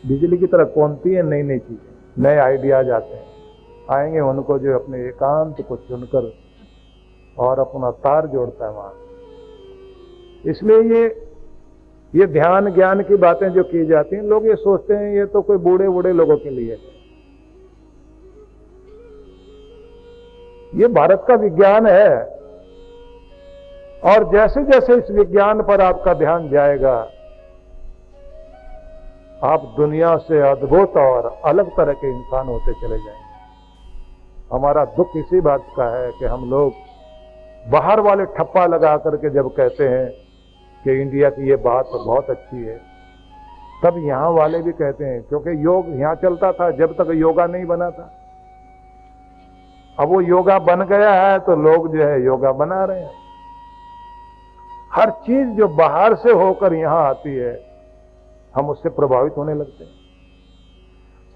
बिजली की तरह कौनती है नई नई चीजें, नए आइडियाज आते हैं, आएंगे उनको जो अपने एकांत को चुनकर और अपना तार जोड़ता है वहां। इसलिए ये ध्यान ज्ञान की बातें जो की जाती हैं, लोग ये सोचते हैं ये तो कोई बूढ़े बूढ़े लोगों के लिए है। ये भारत का विज्ञान है, और जैसे जैसे इस विज्ञान पर आपका ध्यान जाएगा, आप दुनिया से अद्भुत और अलग तरह के इंसान होते चले जाएंगे। हमारा दुख इसी बात का है कि हम लोग बाहर वाले ठप्पा लगा करके जब कहते हैं कि इंडिया की ये बात बहुत अच्छी है, तब यहां वाले भी कहते हैं, क्योंकि योग यहां चलता था जब तक योगा नहीं बना था। अब वो योगा बन गया है तो लोग जो है योगा बना रहे हैं। हर चीज जो बाहर से होकर यहां आती है, हम उससे प्रभावित होने लगते हैं।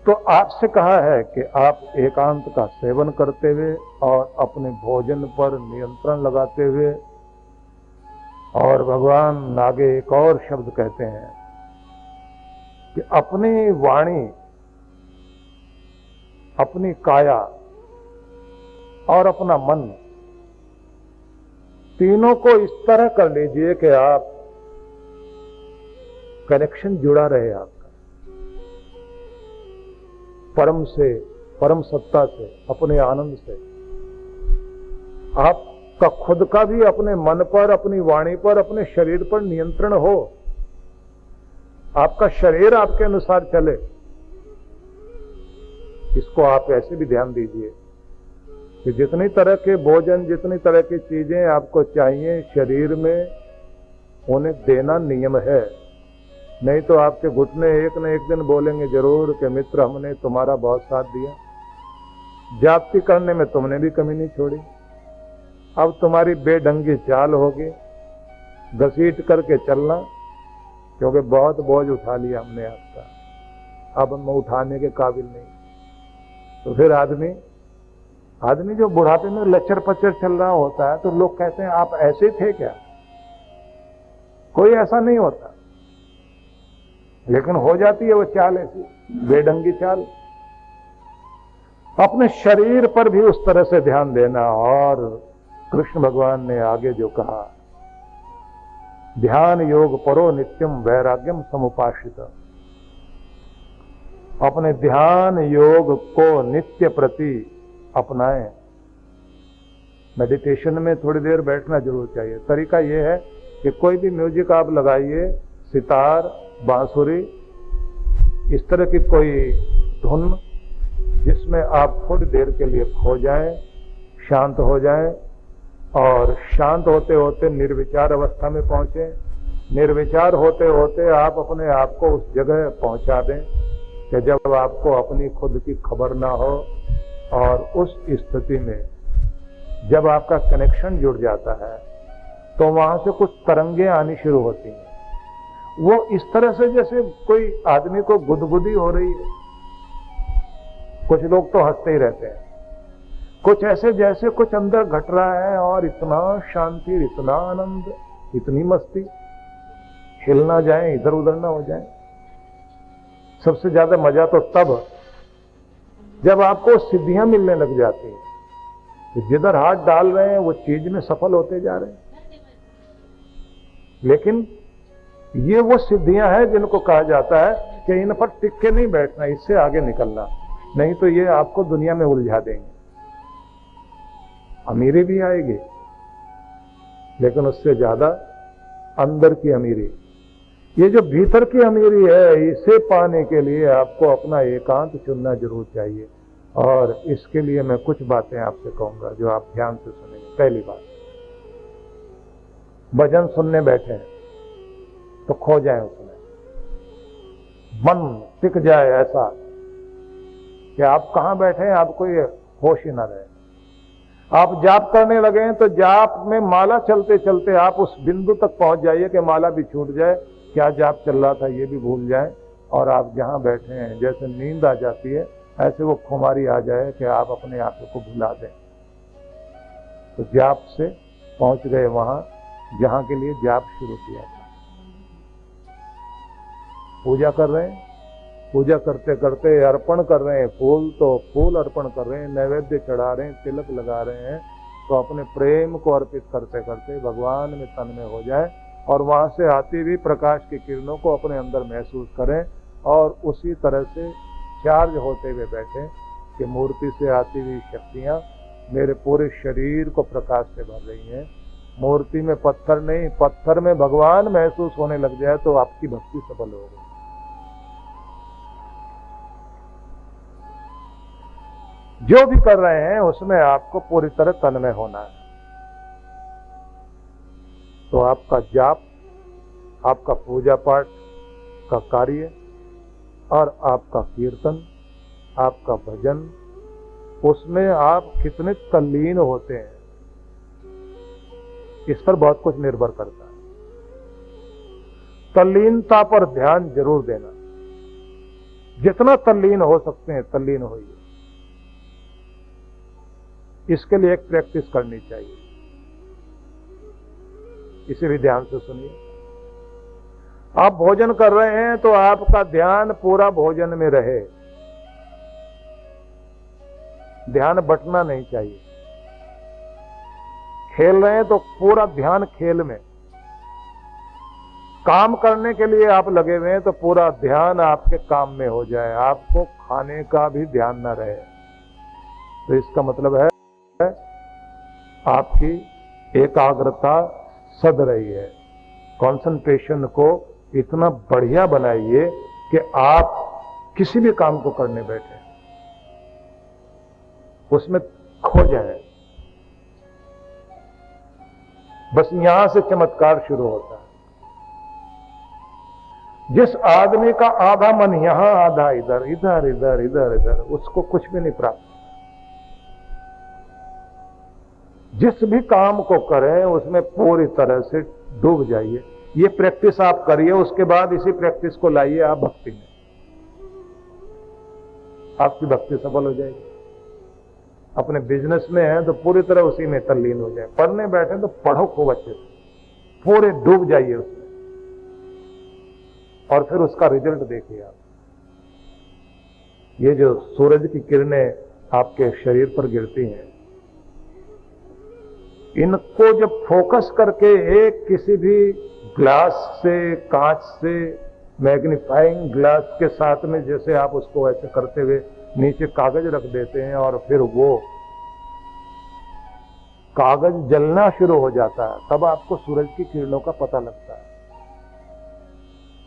तो आपसे कहा है कि आप एकांत का सेवन करते हुए और अपने भोजन पर नियंत्रण लगाते हुए, और भगवान आगे एक और शब्द कहते हैं कि अपनी वाणी, अपनी काया और अपना मन, तीनों को इस तरह कर लीजिए कि आप कनेक्शन जुड़ा रहे आपका परम से, परम सत्ता से, अपने आनंद से। आपका खुद का भी अपने मन पर, अपनी वाणी पर, अपने शरीर पर नियंत्रण हो। आपका शरीर आपके अनुसार चले। इसको आप ऐसे भी ध्यान दीजिए कि जितनी तरह के भोजन, जितनी तरह की चीजें आपको चाहिए शरीर में, उन्हें देना नियम है। नहीं तो आपके घुटने एक न एक दिन बोलेंगे जरूर कि मित्र हमने तुम्हारा बहुत साथ दिया, जाति करने में तुमने भी कमी नहीं छोड़ी, अब तुम्हारी बेढंगी चाल होगी, घसीट करके चलना, क्योंकि बहुत बोझ उठा लिया हमने आपका, अब हम उठाने के काबिल नहीं। तो फिर आदमी जो बुढ़ापे में लचर पचर चल रहा होता है, तो लोग कहते हैं आप ऐसे थे क्या? कोई ऐसा नहीं होता, लेकिन हो जाती है वो चाल ऐसी, बेढंगी चाल। अपने शरीर पर भी उस तरह से ध्यान देना। और कृष्ण भगवान ने आगे जो कहा, ध्यान योग परो नित्यम वैराग्यम समुपाश्रित। अपने ध्यान योग को नित्य प्रति अपनाएं। मेडिटेशन में थोड़ी देर बैठना जरूर चाहिए। तरीका यह है कि कोई भी म्यूजिक आप लगाइए, सितार, बांसुरी, इस तरह की कोई धुन जिसमें आप थोड़ी देर के लिए खो जाएं, शांत हो जाएं, और शांत होते होते निर्विचार अवस्था में पहुंचे। निर्विचार होते होते आप अपने आप को उस जगह पहुंचा दें कि जब आपको अपनी खुद की खबर ना हो, और उस स्थिति में जब आपका कनेक्शन जुड़ जाता है तो वहां से कुछ तरंगें आनी शुरू होती हैं। वो इस तरह से जैसे कोई आदमी को गुदगुदी हो रही है। कुछ लोग तो हंसते ही रहते हैं, कुछ ऐसे जैसे कुछ अंदर घट रहा है, और इतना शांति, इतना आनंद, इतनी मस्ती, हिल ना जाए, इधर उधर ना हो जाए। सबसे ज्यादा मजा तो तब जब आपको सिद्धियां मिलने लग जाती हैं, कि जिधर हाथ डाल रहे हैं वो चीज में सफल होते जा रहे हैं। लेकिन ये वो सिद्धियां हैं जिनको कहा जाता है कि इन पर टिक के नहीं बैठना, इससे आगे निकलना, नहीं तो ये आपको दुनिया में उलझा देंगे। अमीरी भी आएगी, लेकिन उससे ज्यादा अंदर की अमीरी, ये जो भीतर की अमीरी है, इसे पाने के लिए आपको अपना एकांत चुनना जरूर चाहिए। और इसके लिए मैं कुछ बातें आपसे कहूंगा जो आप ध्यान से सुनेंगे। पहली बात, भजन सुनने बैठे हैं तो खो जाए उसमें, मन टिक जाए ऐसा कि आप कहां बैठे हैं आपको ये होश ही ना रहे। आप जाप करने लगे हैं तो जाप में माला चलते चलते आप उस बिंदु तक पहुंच जाइए कि माला भी छूट जाए, क्या जाप चल रहा था ये भी भूल जाए, और आप जहां बैठे हैं जैसे नींद आ जाती है ऐसे वो खुमारी आ जाए कि आप अपने आप को भुला दें। तो जाप से पहुंच गए वहां जहां के लिए जाप शुरू किया था। पूजा कर रहे हैं, पूजा करते करते अर्पण कर रहे हैं फूल, तो फूल अर्पण कर रहे हैं, नैवेद्य चढ़ा रहे हैं, तिलक लगा रहे हैं, तो अपने प्रेम को अर्पित करते करते भगवान में तन्मय हो जाए और वहां से आती हुई प्रकाश की किरणों को अपने अंदर महसूस करें और उसी तरह से चार्ज होते हुए बैठे कि मूर्ति से आती हुई शक्तियां मेरे पूरे शरीर को प्रकाश से भर रही हैं। मूर्ति में पत्थर नहीं, पत्थर में भगवान महसूस होने लग जाए तो आपकी भक्ति सफल हो गई। जो भी कर रहे हैं उसमें आपको पूरी तरह तन्मय होना है। तो आपका जाप, आपका पूजा पाठ का कार्य और आपका कीर्तन, आपका भजन, उसमें आप कितने तल्लीन होते हैं इस पर बहुत कुछ निर्भर करता है। तल्लीनता पर ध्यान जरूर देना, जितना तल्लीन हो सकते हैं तल्लीन होइए। इसके लिए एक प्रैक्टिस करनी चाहिए, इसे भी ध्यान से सुनिए। आप भोजन कर रहे हैं तो आपका ध्यान पूरा भोजन में रहे, ध्यान बंटना नहीं चाहिए। खेल रहे हैं तो पूरा ध्यान खेल में, काम करने के लिए आप लगे हुए हैं तो पूरा ध्यान आपके काम में हो जाए, आपको खाने का भी ध्यान ना रहे। तो इसका मतलब है आपकी एकाग्रता सद रही है। कंसंट्रेशन को इतना बढ़िया बनाइए कि आप किसी भी काम को करने बैठे उसमें खो जाए। बस यहां से चमत्कार शुरू होता है। जिस आदमी का आधा मन यहां आधा इधर इधर इधर इधर इधर, उसको कुछ भी नहीं प्राप्त। जिस भी काम को करें उसमें पूरी तरह से डूब जाइए। ये प्रैक्टिस आप करिए, उसके बाद इसी प्रैक्टिस को लाइए आप भक्ति में, आपकी भक्ति सफल हो जाएगी। अपने बिजनेस में है तो पूरी तरह उसी में तल्लीन हो जाए। पढ़ने बैठे तो पढ़ो खूब अच्छे से, पूरे डूब जाइए उसमें और फिर उसका रिजल्ट देखिए आप। ये जो सूरज की किरणें आपके शरीर पर गिरती हैं, इनको जब फोकस करके एक किसी भी ग्लास से, कांच से, मैग्नीफाइंग ग्लास के साथ में जैसे आप उसको ऐसे करते हुए नीचे कागज रख देते हैं और फिर वो कागज जलना शुरू हो जाता है, तब आपको सूरज की किरणों का पता लगता है।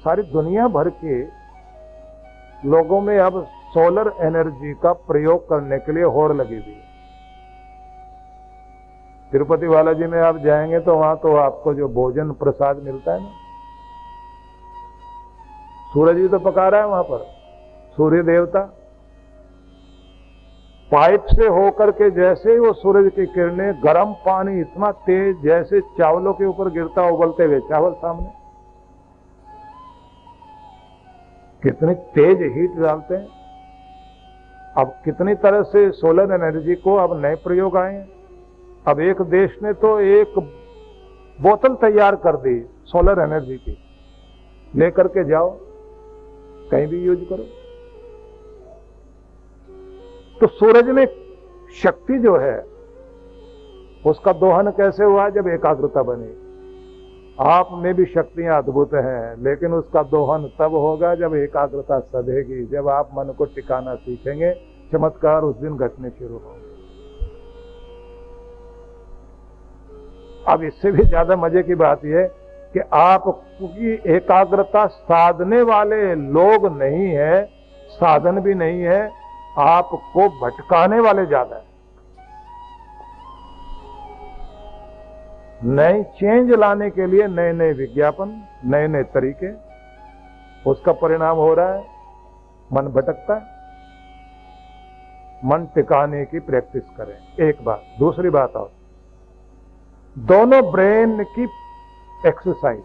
सारी दुनिया भर के लोगों में अब सोलर एनर्जी का प्रयोग करने के लिए होड़ लगी हुई है। तिरुपति बालाजी में आप जाएंगे तो वहां तो आपको जो भोजन प्रसाद मिलता है ना, सूरज ही तो पका रहा है वहां पर। सूर्य देवता पाइप से होकर के जैसे ही वो सूरज की किरणें, गर्म पानी इतना तेज जैसे चावलों के ऊपर गिरता उबलते हुए चावल सामने, कितनी तेज हीट डालते हैं। अब कितनी तरह से सोलर एनर्जी को अब नए प्रयोग आए हैं। अब एक देश ने तो एक बोतल तैयार कर दी सोलर एनर्जी की, लेकर के जाओ कहीं भी यूज करो। तो सूरज में शक्ति जो है उसका दोहन कैसे हुआ? जब एकाग्रता बनी। आप में भी शक्तियां अद्भुत हैं, लेकिन उसका दोहन तब होगा जब एकाग्रता सधेगी, जब आप मन को टिकाना सीखेंगे। चमत्कार उस दिन घटने शुरू होंगे। अब इससे भी ज्यादा मजे की बात यह कि आपकी एकाग्रता साधने वाले लोग नहीं है, साधन भी नहीं है, आपको भटकाने वाले ज्यादा है। नए चेंज लाने के लिए नए नए विज्ञापन, नए नए तरीके, उसका परिणाम हो रहा है मन भटकता है। मन टिकाने की प्रैक्टिस करें, एक बात। दूसरी बात और, दोनों ब्रेन की एक्सरसाइज,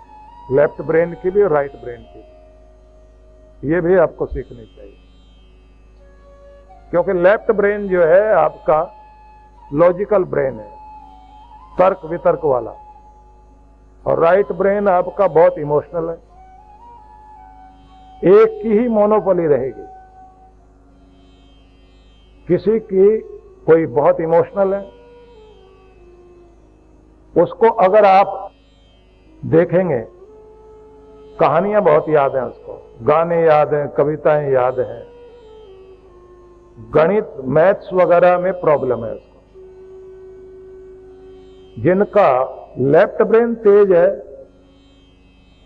लेफ्ट ब्रेन की भी और राइट ब्रेन की भी, ये भी आपको सीखनी चाहिए। क्योंकि लेफ्ट ब्रेन जो है आपका लॉजिकल ब्रेन है, तर्क वितर्क वाला, और राइट ब्रेन आपका बहुत इमोशनल है। एक की ही मोनोपोली रहेगी। किसी की कोई बहुत इमोशनल है, उसको अगर आप देखेंगे, कहानियां बहुत याद हैं उसको, गाने याद हैं, कविताएं याद हैं, गणित मैथ्स वगैरह में प्रॉब्लम है उसको। जिनका लेफ्ट ब्रेन तेज है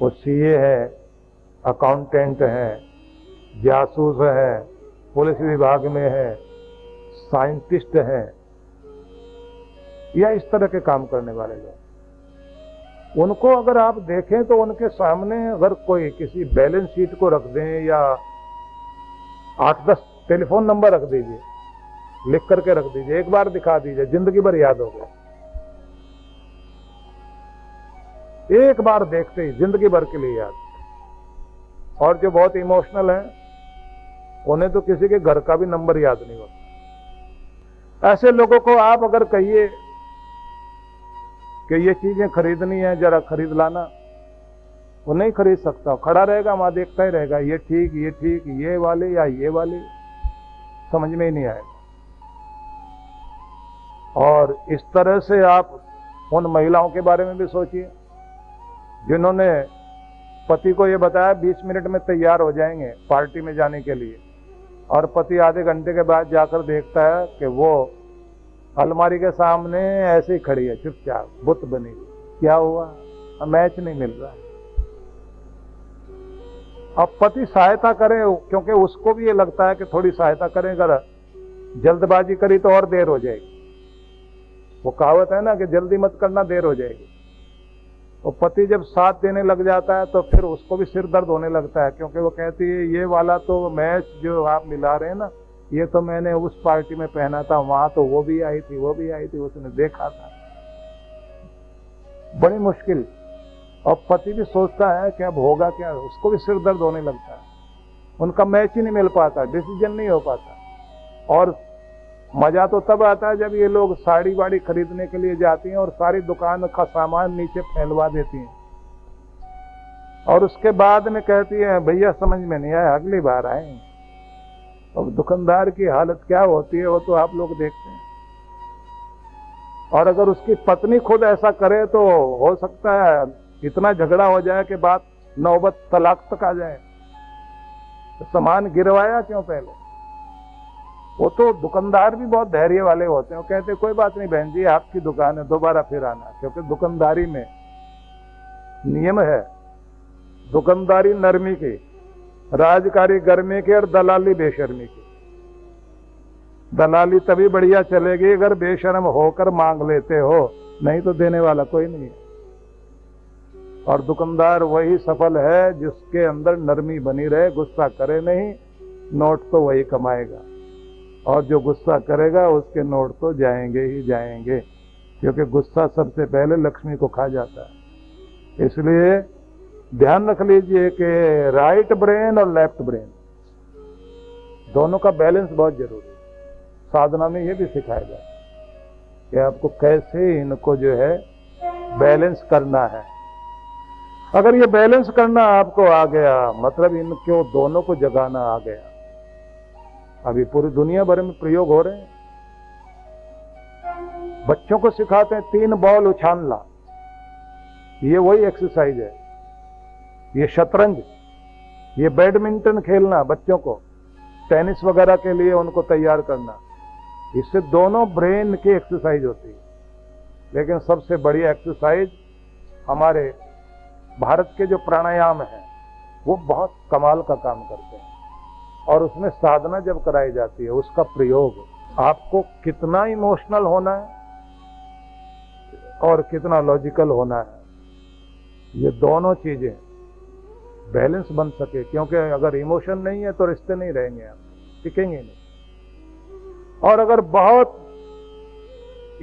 वो सीए है, अकाउंटेंट है, जासूस है, पुलिस विभाग में है, साइंटिस्ट है, या इस तरह के काम करने वाले लोग। उनको अगर आप देखें तो उनके सामने अगर कोई किसी बैलेंस शीट को रख दें या 8-10 टेलीफोन नंबर रख दीजिए, लिख करके रख दीजिए, एक बार दिखा दीजिए, जिंदगी भर याद हो गया। एक बार देखते ही जिंदगी भर के लिए याद। और जो बहुत इमोशनल है उन्हें तो किसी के घर का भी नंबर याद नहीं होता। ऐसे लोगों को आप अगर कहिए कि ये चीजें खरीदनी है, जरा खरीद लाना, वो नहीं खरीद सकता, खड़ा रहेगा वहां देखता ही रहेगा, ये ठीक, ये ठीक, ये वाली या ये वाली, समझ में ही नहीं आएगा। और इस तरह से आप उन महिलाओं के बारे में भी सोचिए जिन्होंने पति को ये बताया 20 मिनट में तैयार हो जाएंगे पार्टी में जाने के लिए, और पति आधे घंटे के बाद जाकर देखता है कि वो अलमारी के सामने ऐसे ही खड़ी है चुपचाप, बुत बनी। क्या हुआ? मैच नहीं मिल रहा। अब पति सहायता करे, क्योंकि उसको भी ये लगता है कि थोड़ी सहायता करें, अगर जल्दबाजी करी तो और देर हो जाएगी। वो कहावत है ना कि जल्दी मत करना, देर हो जाएगी। तो पति जब साथ देने लग जाता है तो फिर उसको भी सिर दर्द होने लगता है, क्योंकि वो कहती है ये वाला तो मैच जो आप मिला रहे हैं ना, ये तो मैंने उस पार्टी में पहना था, वहां तो वो भी आई थी, वो भी आई थी, उसने देखा था। बड़ी मुश्किल। और पति भी सोचता है कि अब होगा क्या, उसको भी सिर दर्द होने लगता है। उनका मैच ही नहीं मिल पाता, डिसीजन नहीं हो पाता। और मजा तो तब आता है जब ये लोग साड़ी वाड़ी खरीदने के लिए जाती हैं और सारी दुकान का सामान नीचे फैलवा देती हैं, और उसके बाद में कहती है भैया समझ में नहीं आया, अगली बार आएंगे। अब दुकानदार की हालत क्या होती है वो तो आप लोग देखते हैं। और अगर उसकी पत्नी खुद ऐसा करे तो हो सकता है इतना झगड़ा हो जाए कि बात नौबत तलाक तक आ जाए। तो सामान गिरवाया क्यों पहले? वो तो दुकानदार भी बहुत धैर्य वाले होते हैं, वो कहते कोई बात नहीं बहन जी, आपकी दुकान है, दोबारा फिर आना। क्योंकि दुकानदारी में नियम है, दुकानदारी नरमी की, राजकारी गर्मी की, और दलाली बेशर्मी की। दलाली तभी बढ़िया चलेगी अगर बेशर्म होकर मांग लेते हो, नहीं तो देने वाला कोई नहीं है। और दुकानदार वही सफल है जिसके अंदर नरमी बनी रहे, गुस्सा करे नहीं, नोट तो वही कमाएगा। और जो गुस्सा करेगा उसके नोट तो जाएंगे ही जाएंगे, क्योंकि गुस्सा सबसे पहले लक्ष्मी को खा जाता है। इसलिए ध्यान रख लीजिए कि राइट ब्रेन और लेफ्ट ब्रेन दोनों का बैलेंस बहुत जरूरी है। साधना में ये भी सिखाया जाए कि आपको कैसे इनको जो है बैलेंस करना है। अगर ये बैलेंस करना आपको आ गया, मतलब इनको दोनों को जगाना आ गया। अभी पूरी दुनिया भर में प्रयोग हो रहे हैं। बच्चों को सिखाते हैं 3 बॉल उछालना, ये वही एक्सरसाइज है। ये शतरंज, ये बैडमिंटन खेलना, बच्चों को टेनिस वगैरह के लिए उनको तैयार करना, इससे दोनों ब्रेन की एक्सरसाइज होती है। लेकिन सबसे बड़ी एक्सरसाइज हमारे भारत के जो प्राणायाम है वो बहुत कमाल का काम करते हैं। और उसमें साधना जब कराई जाती है, उसका प्रयोग, आपको कितना इमोशनल होना है और कितना लॉजिकल होना है, ये दोनों चीजें बैलेंस बन सके। क्योंकि अगर इमोशन नहीं है तो रिश्ते नहीं रहेंगे, आप टिकेंगे नहीं। और अगर बहुत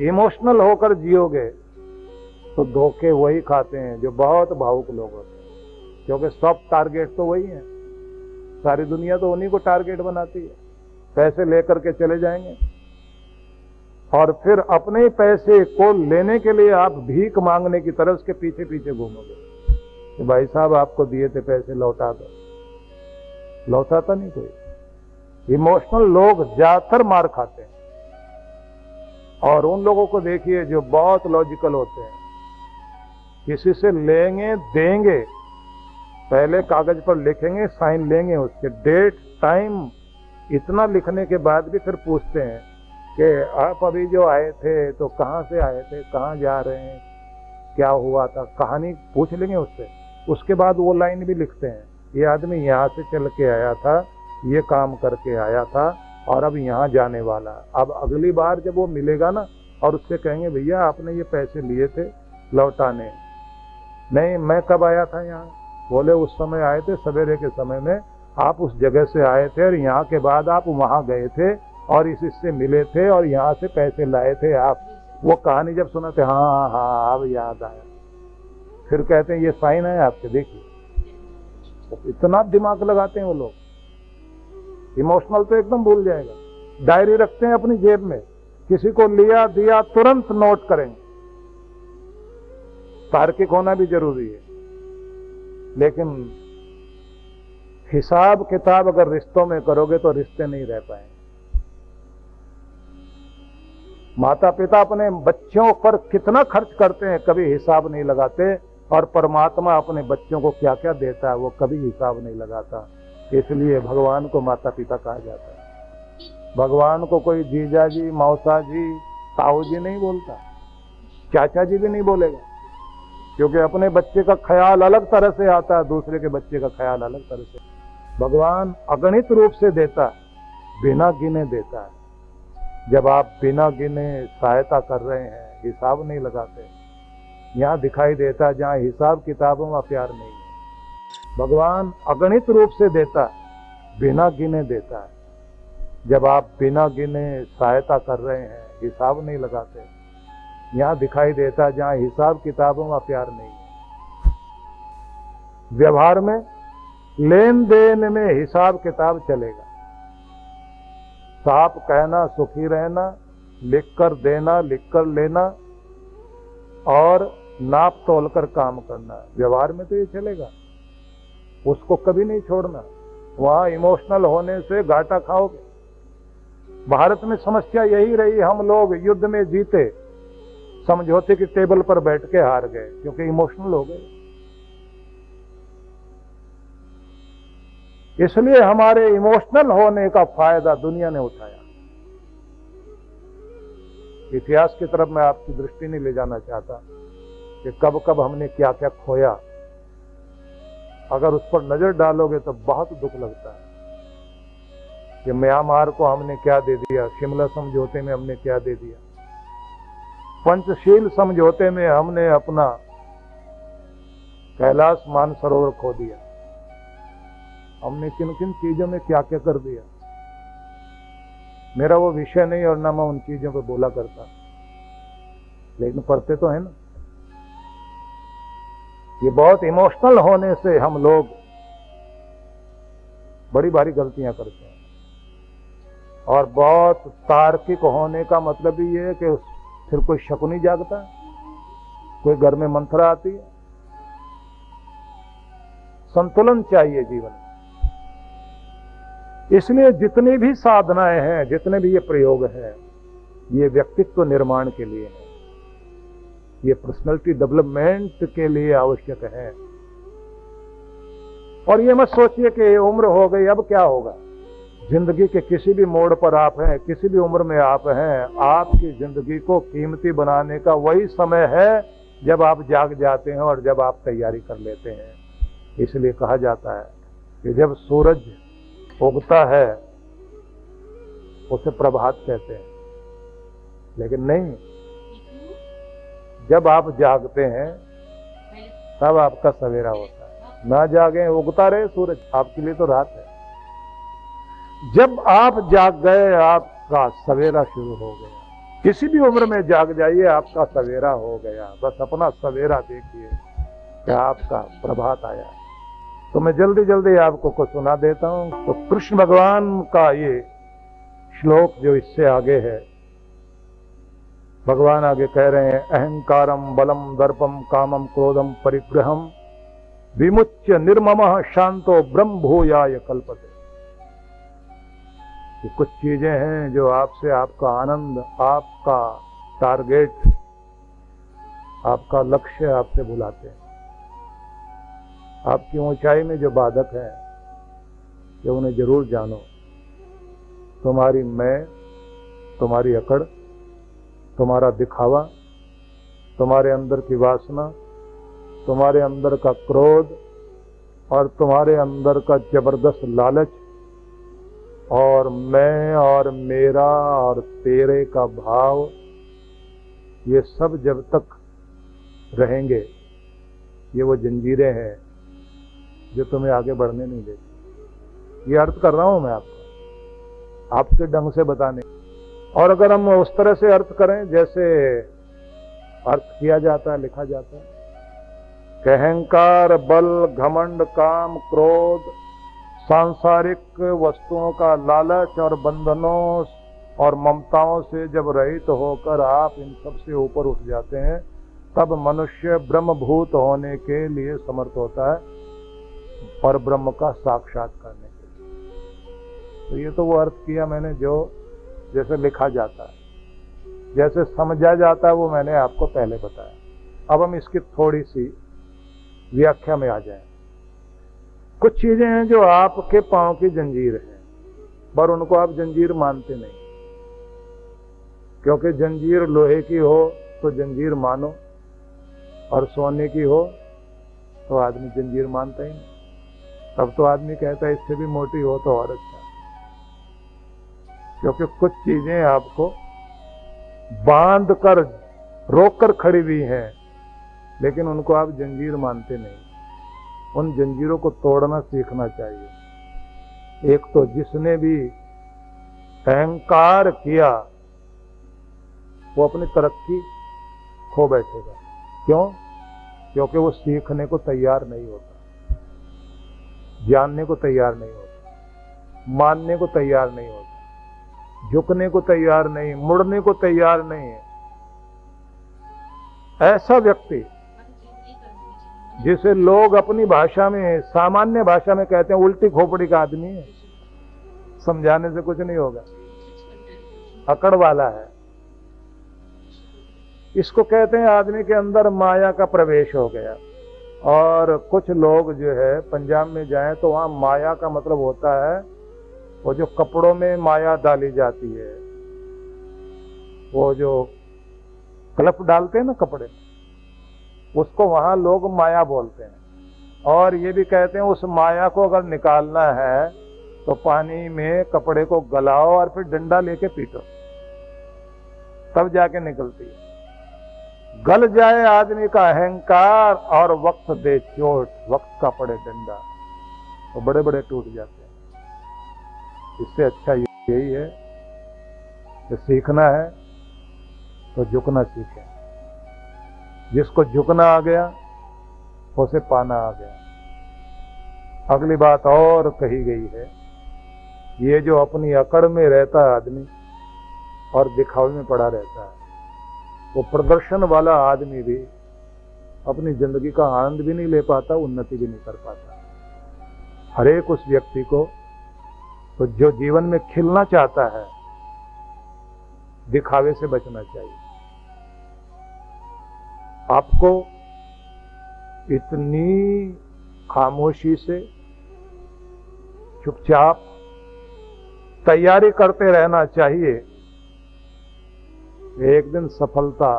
इमोशनल होकर जियोगे तो धोखे वही खाते हैं जो बहुत भावुक लोग होते हैं। क्योंकि सब टारगेट तो वही है, सारी दुनिया तो उन्हीं को टारगेट बनाती है। पैसे लेकर के चले जाएंगे और फिर अपने पैसे को लेने के लिए आप भीख मांगने की तरह उसके पीछे पीछे घूमोगे कि भाई साहब आपको दिए थे पैसे लौटा दो। लौटाता नहीं कोई। इमोशनल लोग ज्यादातर मार खाते हैं। और उन लोगों को देखिए जो बहुत लॉजिकल होते हैं, किसी से लेंगे देंगे, पहले कागज पर लिखेंगे, साइन लेंगे, उसके डेट टाइम इतना लिखने के बाद भी फिर पूछते हैं कि आप अभी जो आए थे तो कहाँ से आए थे, कहाँ जा रहे हैं, क्या हुआ था, कहानी पूछ लेंगे उससे। उसके बाद वो लाइन भी लिखते हैं, ये आदमी यहाँ से चल के आया था, ये काम करके आया था और अब यहाँ जाने वाला। अब अगली बार जब वो मिलेगा ना और उससे कहेंगे भैया आपने ये पैसे लिए थे लौटाने, नहीं मैं कब आया था यहाँ, बोले उस समय आए थे, सवेरे के समय में आप उस जगह से आए थे और यहाँ के बाद आप वहाँ गए थे और इससे मिले थे और यहाँ से पैसे लाए थे आप। वो कहानी जब सुनाते हाँ हाँ हाँ अब याद आया, फिर कहते हैं ये साइन है आपके, देखिए। तो इतना दिमाग लगाते हैं वो लोग। इमोशनल तो एकदम भूल जाएगा। डायरी रखते हैं अपनी जेब में, किसी को लिया दिया तुरंत नोट करेंगे। तार्किक होना भी जरूरी है, लेकिन हिसाब किताब अगर रिश्तों में करोगे तो रिश्ते नहीं रह पाएंगे। माता पिता अपने बच्चों पर कितना खर्च करते हैं कभी हिसाब नहीं लगाते, और परमात्मा अपने बच्चों को क्या क्या देता है वो कभी हिसाब नहीं लगाता। इसलिए भगवान को माता पिता कहा जाता है। भगवान को कोई जीजा जी, मौसा जी, ताऊ जी नहीं बोलता, चाचा जी भी नहीं बोलेगा, क्योंकि अपने बच्चे का ख्याल अलग तरह से आता है, दूसरे के बच्चे का ख्याल अलग तरह से। भगवान अगणित रूप से देता है, बिना गिने देता है। जब आप बिना गिने सहायता कर रहे हैं, हिसाब नहीं लगाते, यहां दिखाई देता है जहां हिसाब किताबों में प्यार नहीं है। भगवान अगणित रूप से देता है, बिना गिने देता है। जब आप बिना गिने सहायता कर रहे हैं, हिसाब नहीं लगाते, यहां दिखाई देता है जहां हिसाब किताबों में प्यार नहीं है। व्यवहार में, लेन देन में हिसाब किताब चलेगा। साफ कहना, सुखी रहना, लिख कर देना, लिख कर लेना और नाप तोल कर काम करना, व्यवहार में तो ये चलेगा। उसको कभी नहीं छोड़ना। वहां इमोशनल होने से घाटा खाओगे। भारत में समस्या यही रही, हम लोग युद्ध में जीते, समझौते की टेबल पर बैठ के हार गए क्योंकि इमोशनल हो गए। इसलिए हमारे इमोशनल होने का फायदा दुनिया ने उठाया। इतिहास की तरफ मैं आपकी दृष्टि नहीं ले जाना चाहता कि कब कब हमने क्या क्या खोया। अगर उस पर नजर डालोगे तो बहुत दुख लगता है कि म्यांमार को हमने क्या दे दिया, शिमला समझौते में हमने क्या दे दिया, पंचशील समझौते में हमने अपना कैलाश मानसरोवर खो दिया, हमने किन किन चीजों में क्या क्या कर दिया। मेरा वो विषय नहीं और ना मैं उन चीजों पे बोला करता, लेकिन पढ़ते तो है ना। ये बहुत इमोशनल होने से हम लोग बड़ी भारी गलतियां करते हैं। और बहुत तार्किक होने का मतलब ही ये है कि फिर कोई शकुनी जागता है, कोई घर में मंत्रा आती है। संतुलन चाहिए जीवन में। इसलिए जितनी भी साधनाएं हैं, जितने भी ये प्रयोग हैं, ये व्यक्तित्व निर्माण के लिए है, ये पर्सनैलिटी डेवलपमेंट के लिए आवश्यक है। और ये मत सोचिए कि उम्र हो गई अब क्या होगा। जिंदगी के किसी भी मोड़ पर आप हैं, किसी भी उम्र में आप हैं, आपकी जिंदगी को कीमती बनाने का वही समय है जब आप जाग जाते हैं और जब आप तैयारी कर लेते हैं। इसलिए कहा जाता है कि जब सूरज उगता है उसे प्रभात कहते हैं, लेकिन नहीं, जब आप जागते हैं तब आपका सवेरा होता है। ना जागे उगता रहे सूरज, आपके लिए तो रात है। जब आप जाग गए आपका सवेरा शुरू हो गया। किसी भी उम्र में जाग जाइए, आपका सवेरा हो गया। बस अपना सवेरा देखिए कि आपका प्रभात आया। तो मैं जल्दी जल्दी आपको कुछ सुना देता हूं। तो कृष्ण भगवान का ये श्लोक जो इससे आगे है, भगवान आगे कह रहे हैं, अहंकारम बलम दर्पम कामम क्रोधम परिग्रहम विमुच्य निर्ममः शांतो ब्रह्म भूयाय कल्पते। कि कुछ चीजें हैं जो आपसे आपका आनंद, आपका टारगेट, आपका लक्ष्य आपसे भुलाते हैं। आपकी ऊंचाई में जो बाधक है, ये उन्हें जरूर जानो। तुम्हारी मैं, तुम्हारी अकड़, तुम्हारा दिखावा, तुम्हारे अंदर की वासना, तुम्हारे अंदर का क्रोध और तुम्हारे अंदर का जबरदस्त लालच और मैं और मेरा और तेरे का भाव, ये सब जब तक रहेंगे, ये वो जंजीरें हैं जो तुम्हें आगे बढ़ने नहीं देती। ये अर्थ कर रहा हूं मैं आपको, आपके ढंग से बताने। और अगर हम उस तरह से अर्थ करें जैसे अर्थ किया जाता है, लिखा जाता है कि अहंकार, बल, घमंड, काम, क्रोध, सांसारिक वस्तुओं का लालच और बंधनों और ममताओं से जब रहित होकर आप इन सब से ऊपर उठ जाते हैं, तब मनुष्य ब्रह्मभूत होने के लिए समर्थ होता है, पर ब्रह्म का साक्षात करने के लिए। तो ये तो वो अर्थ किया मैंने जो जैसे लिखा जाता है, जैसे समझा जाता है, वो मैंने आपको पहले बताया। अब हम इसकी थोड़ी सी व्याख्या में आ जाएं। कुछ चीजें हैं जो आपके पांव की जंजीर है, पर उनको आप जंजीर मानते नहीं, क्योंकि जंजीर लोहे की हो तो जंजीर मानो, और सोने की हो तो आदमी जंजीर मानता ही नहीं। तब तो आदमी कहता है इससे भी मोटी हो तो और अच्छा, क्योंकि कुछ चीजें आपको बांध कर रोक कर खड़ी हुई हैं, लेकिन उनको आप जंजीर मानते नहीं। उन जंजीरों को तोड़ना सीखना चाहिए। एक तो जिसने भी अहंकार किया वो अपनी तरक्की खो बैठेगा। क्यों? क्योंकि वो सीखने को तैयार नहीं होता, जानने को तैयार नहीं होता, मानने को तैयार नहीं होता, झुकने को तैयार नहीं, मुड़ने को तैयार नहीं है। ऐसा व्यक्ति जिसे लोग अपनी भाषा में, सामान्य भाषा में कहते हैं उल्टी खोपड़ी का आदमी है, समझाने से कुछ नहीं होगा, अकड़ वाला है। इसको कहते हैं आदमी के अंदर माया का प्रवेश हो गया। और कुछ लोग जो है पंजाब में जाएं तो वहां माया का मतलब होता है वो जो कपड़ों में माया डाली जाती है, वो जो क्लप डालते हैं ना कपड़े में, उसको वहां लोग माया बोलते हैं। और ये भी कहते हैं उस माया को अगर निकालना है तो पानी में कपड़े को गलाओ और फिर डंडा लेके पीटो, तब जाके निकलती है। गल जाए आदमी का अहंकार और वक्त दे चोट, वक्त का पड़े डंडा, तो बड़े बड़े टूट जाते हैं। इससे अच्छा यही है कि सीखना है तो झुकना सीखें। जिसको झुकना आ गया उसे पाना आ गया। अगली बात और कही गई है, ये जो अपनी अकड़ में रहता है आदमी और दिखावे में पड़ा रहता है, वो प्रदर्शन वाला आदमी भी अपनी जिंदगी का आनंद भी नहीं ले पाता, उन्नति भी नहीं कर पाता। हर एक उस व्यक्ति को तो जो जीवन में खिलना चाहता है, दिखावे से बचना चाहिए। आपको इतनी खामोशी से चुपचाप तैयारी करते रहना चाहिए, एक दिन सफलता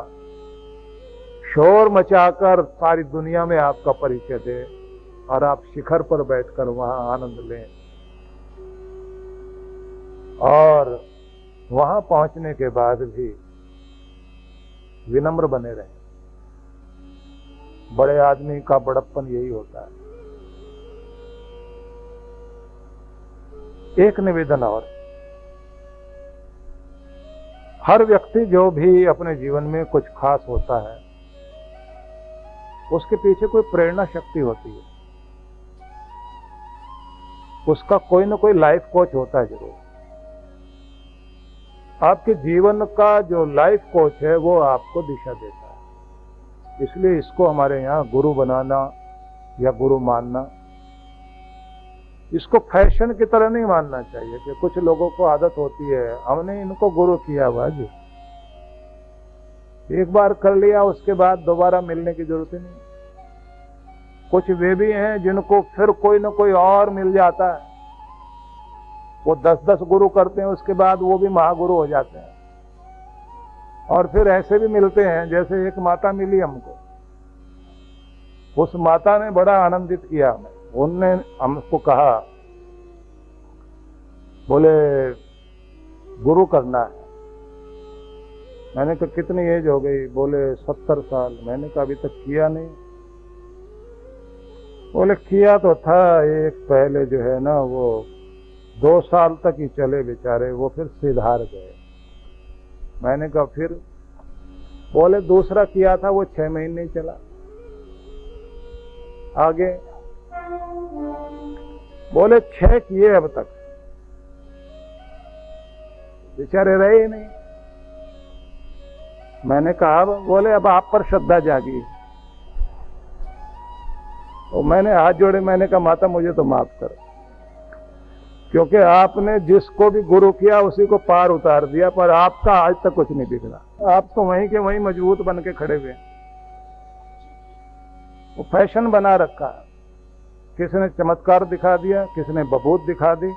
शोर मचाकर सारी दुनिया में आपका परिचय दे और आप शिखर पर बैठकर वहां आनंद लें। और वहां पहुंचने के बाद भी विनम्र बने रहें। बड़े आदमी का बड़प्पन यही होता है। एक निवेदन और, हर व्यक्ति जो भी अपने जीवन में कुछ खास होता है, उसके पीछे कोई प्रेरणा शक्ति होती है, उसका कोई ना कोई लाइफ कोच होता है जरूर। आपके जीवन का जो लाइफ कोच है वो आपको दिशा देता है। इसलिए इसको हमारे यहाँ गुरु बनाना या गुरु मानना, इसको फैशन की तरह नहीं मानना चाहिए कि कुछ लोगों को आदत होती है, हमने इनको गुरु किया हुआ जी, एक बार कर लिया उसके बाद दोबारा मिलने की जरूरत ही नहीं। कुछ वे भी हैं जिनको फिर कोई ना कोई और मिल जाता है, वो 10-10 गुरु करते हैं, उसके बाद वो भी महागुरु हो जाते हैं। और फिर ऐसे भी मिलते हैं, जैसे एक माता मिली हमको, उस माता ने बड़ा आनंदित किया हमें। उनने हमको कहा, बोले गुरु करना है। मैंने कहा कितनी एज हो गई? बोले 70 साल। मैंने कहा अभी तक किया नहीं। बोले किया तो था एक पहले जो है ना, वो 2 साल तक ही चले बेचारे, वो फिर सिधार गए। मैंने कहा फिर? बोले दूसरा किया था, वो 6 महीने ही चला। आगे बोले 6 किए अब तक, बेचारे रहे ही नहीं। मैंने कहा, बोले अब आप पर श्रद्धा जागी। तो मैंने हाथ जोड़े, मैंने कहा माता मुझे तो माफ कर, क्योंकि आपने जिसको भी गुरु किया उसी को पार उतार दिया, पर आपका आज तक कुछ नहीं बिगड़ा। आप तो वहीं के वहीं मजबूत बन के खड़े हुए। वो फैशन बना रखा, किसी ने चमत्कार दिखा दिया, किसी ने बबूत दिखा दी,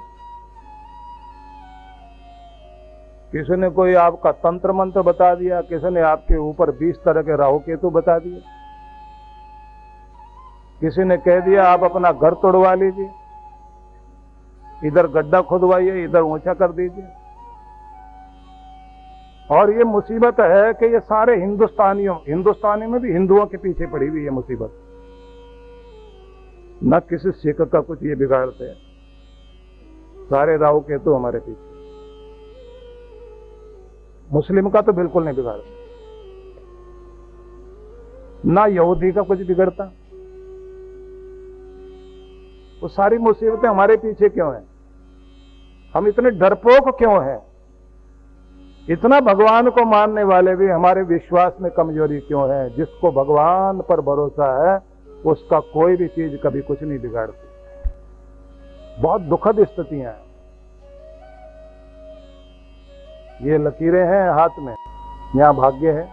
किसी ने कोई आपका तंत्र मंत्र बता दिया, किसी ने आपके ऊपर 20 तरह के राहु केतु बता दिए, किसी ने कह दिया आप अपना घर तोड़वा लीजिए, इधर गड्ढा खुदवाइए, इधर ऊंचा कर दीजिए। और ये मुसीबत है कि ये सारे हिंदुस्तानी में भी हिंदुओं के पीछे पड़ी हुई है मुसीबत। न किसी सिख का कुछ ये बिगाड़ते हैं, सारे राहु केतु हमारे पीछे। मुस्लिम का तो बिल्कुल नहीं बिगाड़ता, ना यहूदी का कुछ बिगड़ता। वो सारी मुसीबतें हमारे पीछे क्यों हैं? हम इतने डरपोक क्यों हैं? इतना भगवान को मानने वाले भी हमारे विश्वास में कमजोरी क्यों है? जिसको भगवान पर भरोसा है उसका कोई भी चीज कभी कुछ नहीं बिगाड़ती। बहुत दुखद स्थितियां हैं। ये लकीरें हैं हाथ में, यहां भाग्य है,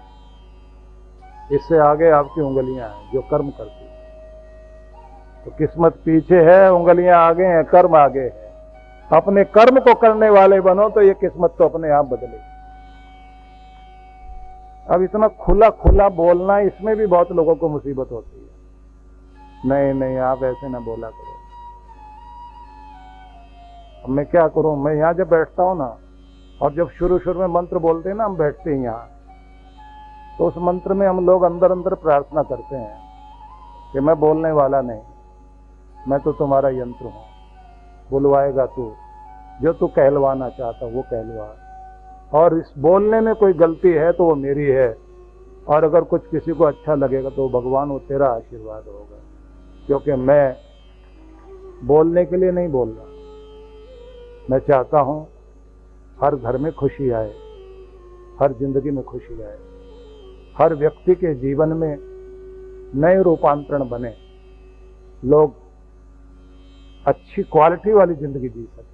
इससे आगे आपकी उंगलियां हैं जो कर्म करती है। तो किस्मत पीछे है, उंगलियां आगे हैं, कर्म आगे है। अपने कर्म को करने वाले बनो तो ये किस्मत तो अपने आप बदलेगी। अब इतना खुला खुला बोलना, इसमें भी बहुत लोगों को मुसीबत होती है। नहीं नहीं, आप ऐसे ना बोला करो। अब मैं क्या करूं? मैं यहां जब बैठता हूं ना, और जब शुरू में मंत्र बोलते हैं ना, हम बैठते हैं यहां, तो उस मंत्र में हम लोग अंदर अंदर प्रार्थना करते हैं कि मैं बोलने वाला नहीं, मैं तो तुम्हारा यंत्र हूं, बुलवाएगा तू, जो तू कहलवाना चाहता वो कहलवा। और इस बोलने में कोई गलती है तो वो मेरी है, और अगर कुछ किसी को अच्छा लगेगा तो भगवान वो तेरा आशीर्वाद होगा, क्योंकि मैं बोलने के लिए नहीं बोल रहा। मैं चाहता हूं हर घर में खुशी आए, हर जिंदगी में खुशी आए, हर व्यक्ति के जीवन में नए रूपांतरण बने, लोग अच्छी क्वालिटी वाली जिंदगी जी सके।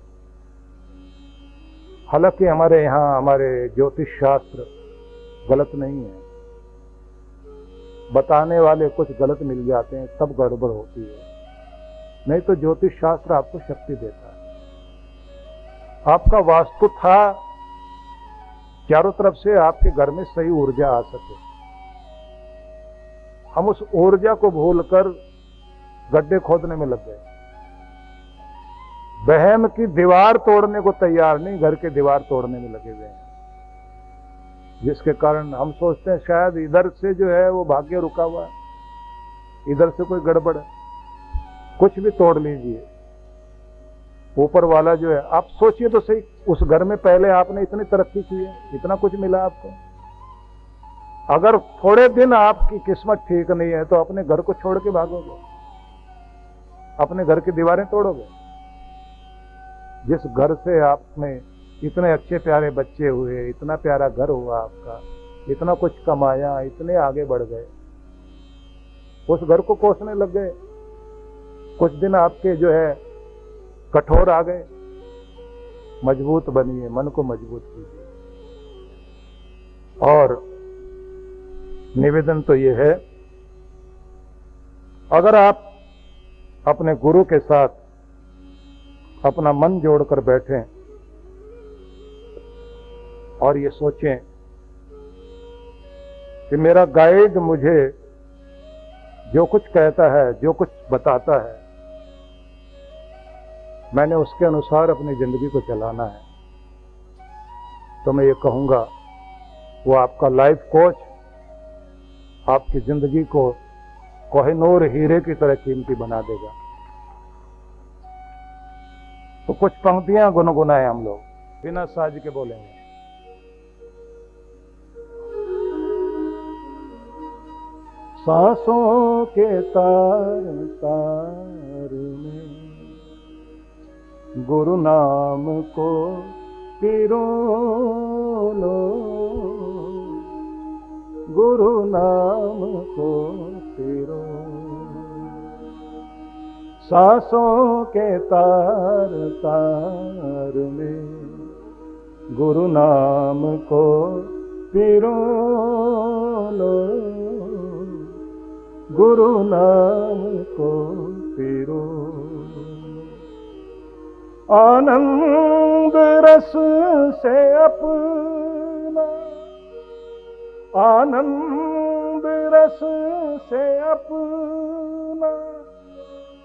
हालांकि हमारे यहाँ हमारे ज्योतिष शास्त्र गलत नहीं है, बताने वाले कुछ गलत मिल जाते हैं तब गड़बड़ होती है, नहीं तो ज्योतिष शास्त्र आपको शक्ति देता है। आपका वास्तु था चारों तरफ से आपके घर में सही ऊर्जा आ सके। हम उस ऊर्जा को भूलकर गड्ढे खोदने में लग गए। बहम की दीवार तोड़ने को तैयार नहीं, घर के दीवार तोड़ने में लगे हुए हैं, जिसके कारण हम सोचते हैं शायद इधर से जो है वो भाग्य रुका हुआ है, इधर से कोई गड़बड़ है, कुछ भी तोड़ लीजिए, ऊपर वाला जो है। आप सोचिए तो सही, उस घर में पहले आपने इतनी तरक्की की है, इतना कुछ मिला आपको। अगर थोड़े दिन आपकी किस्मत ठीक नहीं है तो अपने घर को छोड़ के भागोगे, अपने घर की दीवारें तोड़ोगे। जिस घर से आप में इतने अच्छे प्यारे बच्चे हुए, इतना प्यारा घर हुआ आपका, इतना कुछ कमाया, इतने आगे बढ़ गए, उस घर को कोसने लग गए। कुछ दिन आपके जो है कठोर आ गए, मजबूत बनिए, मन को मजबूत कीजिए। और निवेदन तो ये है, अगर आप अपने गुरु के साथ अपना मन जोड़कर बैठें और ये सोचें कि मेरा गाइड मुझे जो कुछ कहता है, जो कुछ बताता है, मैंने उसके अनुसार अपनी जिंदगी को चलाना है, तो मैं ये कहूंगा वो आपका लाइफ कोच आपकी जिंदगी को कोहिनूर हीरे की तरह कीमती बना देगा। तो कुछ पंक्तियां गुनगुनाए हम लोग, बिना साज के बोलेंगे। सांसों के तार तार में गुरु नाम को पिरो लो, गुरु नाम को पिरो। सांसों के तार तार में गुरु नाम को पिरो लो, गुरु नाम को पिरो। आनंद रस से अपना, आनंद रस से अपना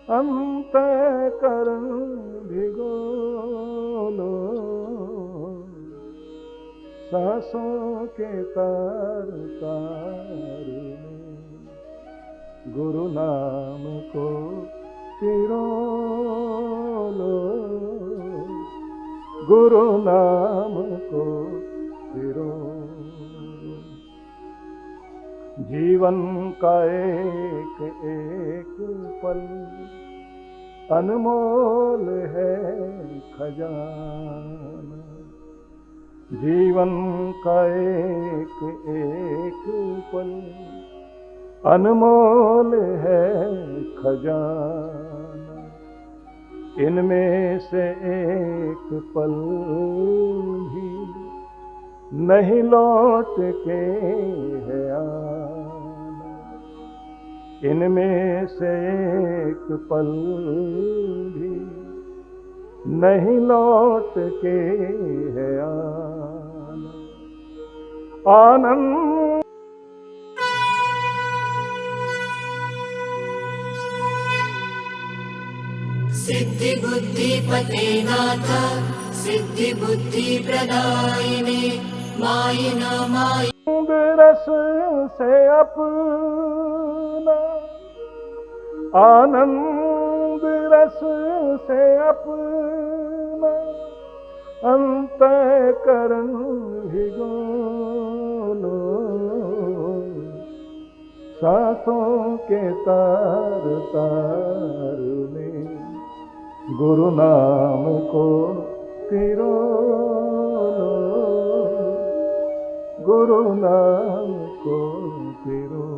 अंतःकरण भिगो लो। सांसों के तार तार में गुरु नाम को पिरो लो, गुरु नाम को पिरो। जीवन का एक एक पल अनमोल है खजाना, जीवन का एक एक पल अनमोल है खजाना। इनमें से एक पल भी नहीं लौट के है आना, इनमें से एक पल भी नहीं लौट के है आना। आनंद सिद्धि बुद्धि पते नाथ, सिद्धि बुद्धि प्रदायिने, मायिन माय रस से अपना, आनंद रस से अपना अंतःकरण भिगो लो। सांसों के तार तार में गुरु नाम को पिरो लो, गुरु नाम को पिरो।